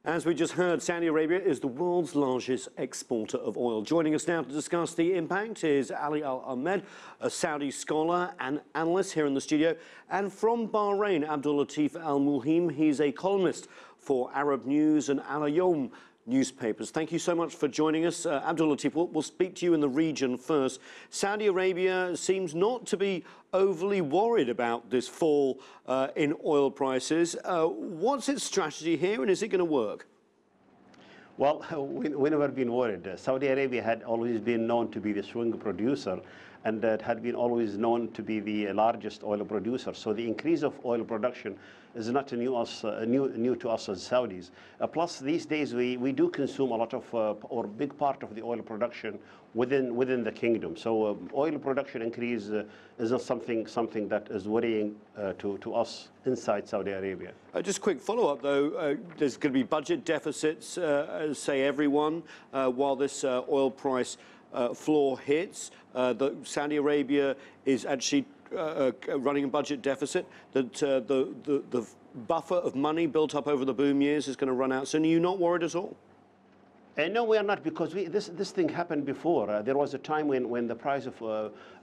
As we just heard, Saudi Arabia is the world's largest exporter of oil. Joining us now to discuss the impact is Al-Ahmed, a Saudi scholar and analyst here in the studio. And from Bahrain, Abdulateef al-mulhim, he's a columnist for Arab News and Alyaum newspapers. Thank you so much for joining us. Abdulateef, we'll speak to you in the region first. Saudi Arabia seems not to be overly worried about this fall in oil prices. What's its strategy here, and is it going to work? Well, we never been worried. Saudi Arabia had always been known to be the swing producer, and it had been always known to be the largest oil producer. So the increase of oil production is not new to us as Saudis. Plus, these days we do consume a lot of, or big part of the oil production within the kingdom. So oil production increase is not something that is worrying to us inside Saudi Arabia. Just a quick follow-up, though. There's going to be budget deficits, say everyone, while this oil price floor hits. Saudi Arabia is actually running a budget deficit, that the buffer of money built up over the boom years is going to run out soon. Are you not worried at all? No, we are not, because this thing happened before. There was a time when the price of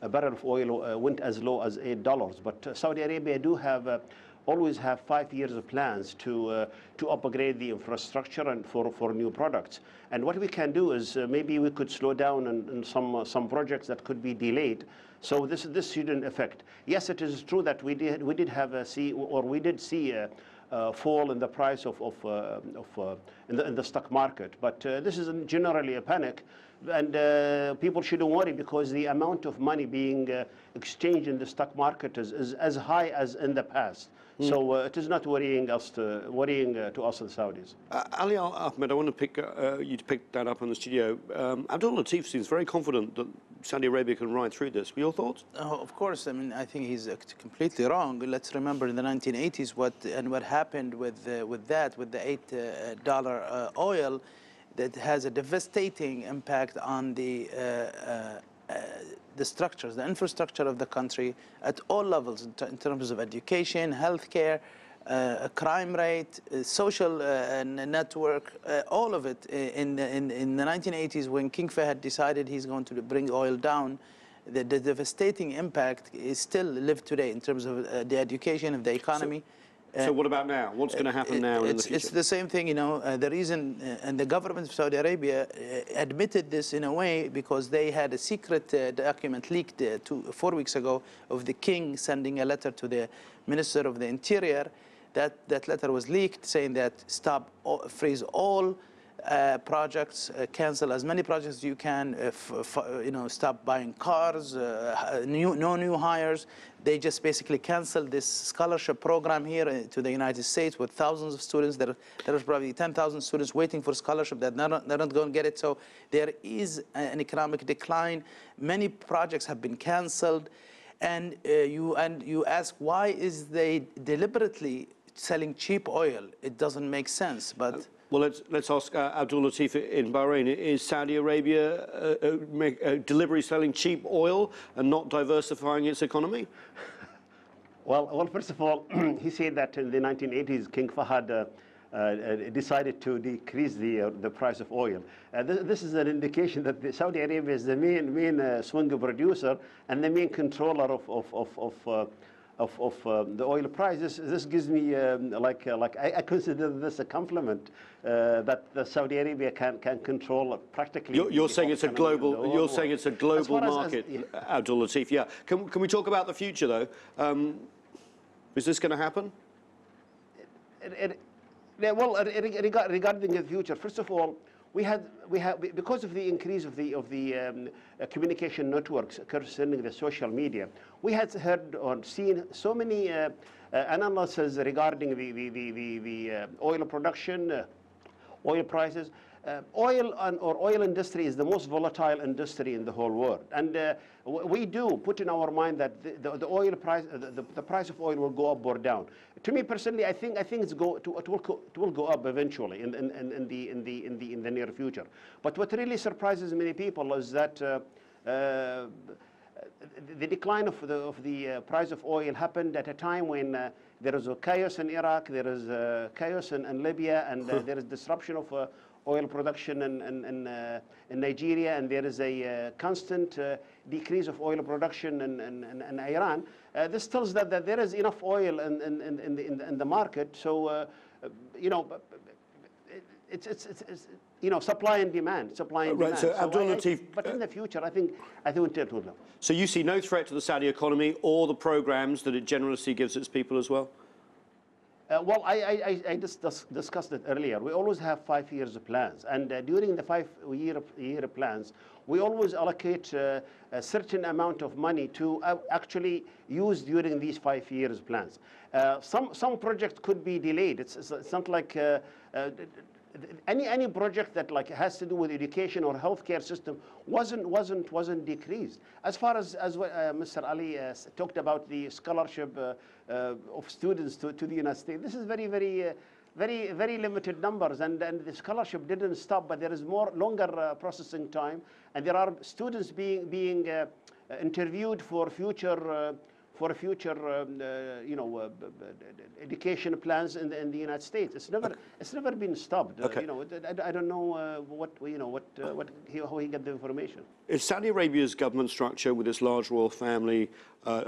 a barrel of oil went as low as $8. But Saudi Arabia do have always have 5 years of plans to upgrade the infrastructure and for new products. And what we can do is maybe we could slow down in some projects that could be delayed. So this shouldn't affect. Yes, it is true that we did see a fall in the price in the stock market, but this is generally a panic, and people shouldn't worry, because the amount of money being exchanged in the stock market is as high as in the past. So it is not worrying to us and Saudis. Ali Al-Ahmed, I want to pick you to pick that up in the studio. Abdulateef seems very confident that Saudi Arabia can ride through this. Your thoughts? Of course. I mean, I think he's completely wrong. Let's remember in the 1980s what happened with the $8 oil that has a devastating impact on the structures, the infrastructure of the country at all levels, in terms of education, healthcare, crime rate, social network, all of it. In the 1980s, when King Fahd decided he's going to bring oil down, the devastating impact is still lived today in terms of the education of the economy. So what about now? What's going to happen now in the future? It's the same thing, you know. The reason, and the government of Saudi Arabia admitted this in a way, because they had a secret document leaked 4 weeks ago of the king sending a letter to the Minister of the Interior. That letter was leaked, saying that freeze all projects, cancel as many projects as you can, stop buying cars, no new hires. They just basically canceled this scholarship program here to the United States with thousands of students. There are probably 10,000 students waiting for scholarship that they're not going to get it. So there is an economic decline. Many projects have been canceled, and you ask, why is they deliberately selling cheap oil? It doesn't make sense, but. Well, let's ask Abdulateef in Bahrain. Is Saudi Arabia deliberately selling cheap oil and not diversifying its economy? Well, first of all, he said that in the 1980s, King Fahd decided to decrease the price of oil. This is an indication that Saudi Arabia is the main swing producer and the main controller of the oil prices. This gives me I consider this a compliment that Saudi Arabia can control practically. You're saying it's a global. You're saying it's a global market, Abdulateef. Yeah. Can we talk about the future though? Is this going to happen? Well, regarding the future, first of all, we have because of the increase of the communication networks concerning the social media, we had heard or seen so many analyses regarding the oil production, oil prices. Oil industry is the most volatile industry in the whole world, and we do put in our mind that the oil price, the price of oil will go up or down. To me personally, I think it will go up eventually in the near future. But what really surprises many people is that the decline of the price of oil happened at a time when there is a chaos in Iraq, there is chaos in Libya, and there is disruption of oil production in Nigeria, and there is a constant decrease of oil production in Iran. This tells that there is enough oil in the market. So, you know, it's you know, supply and demand, supply and demand. So Abdulateef, but in the future, I think we'll tell them. So you see no threat to the Saudi economy or the programs that it generously gives its people as well? Well, I just discussed it earlier. We always have 5 years plans, and during the 5-year plans, we always allocate a certain amount of money to actually use during these 5 years plans. Some projects could be delayed. It's not like any project that like has to do with education or healthcare system wasn't decreased. As far as what Mr. Ali talked about the scholarship of students to the United States, this is very limited numbers, and the scholarship didn't stop, but there is longer processing time, and there are students being interviewed for future you know, education plans in the United States. It's never been stopped. Okay. You know, I don't know how he got the information. Is Saudi Arabia's government structure with its large royal family,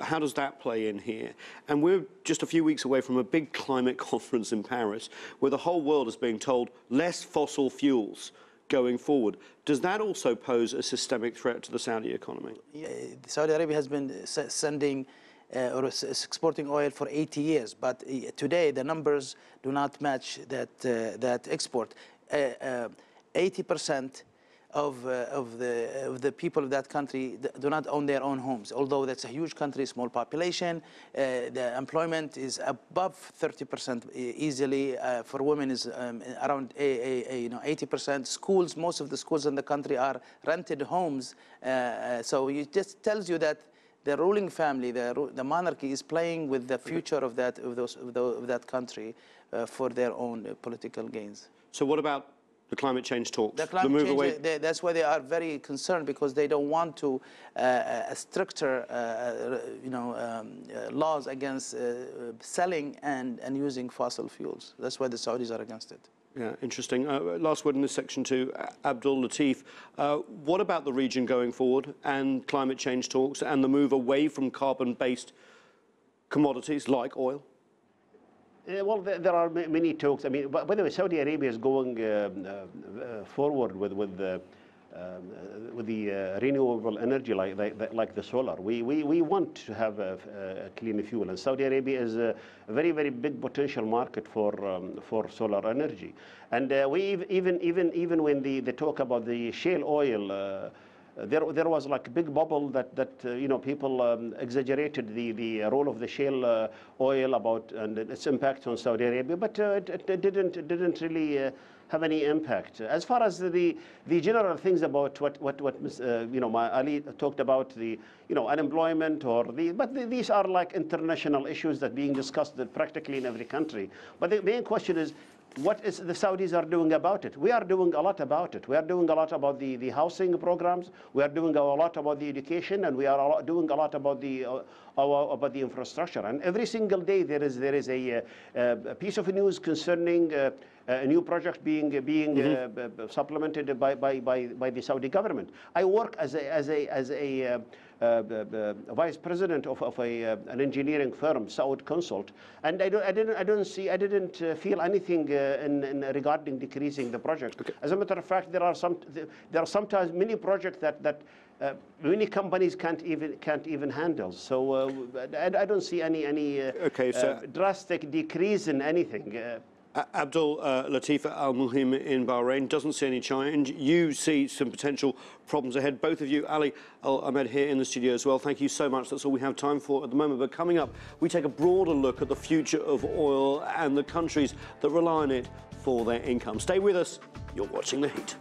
how does that play in here? And we're just a few weeks away from a big climate conference in Paris, where the whole world is being told less fossil fuels going forward. Does that also pose a systemic threat to the Saudi economy? Yeah, Saudi Arabia has been sending or exporting oil for 80 years, but today the numbers do not match that export. 80% of the people of that country do not own their own homes, although that's a huge country, small population. The employment is above 30% easily. For women is around 80%. Schools, most of the schools in the country are rented homes. So it just tells you that the ruling family, the monarchy, is playing with the future of that country for their own political gains. So what about the climate change talks? The move away. That's why they are very concerned, because they don't want to stricter, laws against selling and using fossil fuels. That's why the Saudis are against it. Yeah, interesting. Last word in this section to Abdulateef. What about the region going forward and climate change talks and the move away from carbon-based commodities like oil? Well, there are many talks. I mean, by the way, Saudi Arabia is going forward with the renewable energy like the solar. We want to have a clean fuel, and Saudi Arabia is a very big potential market for solar energy. And we even when they talk about the shale oil. There was like a big bubble that people exaggerated the role of the shale oil and its impact on Saudi Arabia, but it didn't really have any impact. As far as the general things about what Ali talked about, the unemployment but these are like international issues that being discussed practically in every country. But the main question is, what is the Saudis are doing about it? We are doing a lot about it. We are doing a lot about the housing programs. We are doing a lot about the education, and we are doing a lot about the infrastructure. And every single day there is a piece of news concerning a new project being supplemented by the Saudi government. I work as a vice president of an engineering firm, Saud Consult, and I didn't feel anything regarding decreasing the project. Okay. As a matter of fact, there are sometimes many projects that many companies can't even handle. So I don't see any drastic decrease in anything. Abdulateef al-mulhim in Bahrain doesn't see any change. You see some potential problems ahead. Both of you, Ali, Al-Ahmed here in the studio as well. Thank you so much. That's all we have time for at the moment. But coming up, we take a broader look at the future of oil and the countries that rely on it for their income. Stay with us. You're watching The Heat.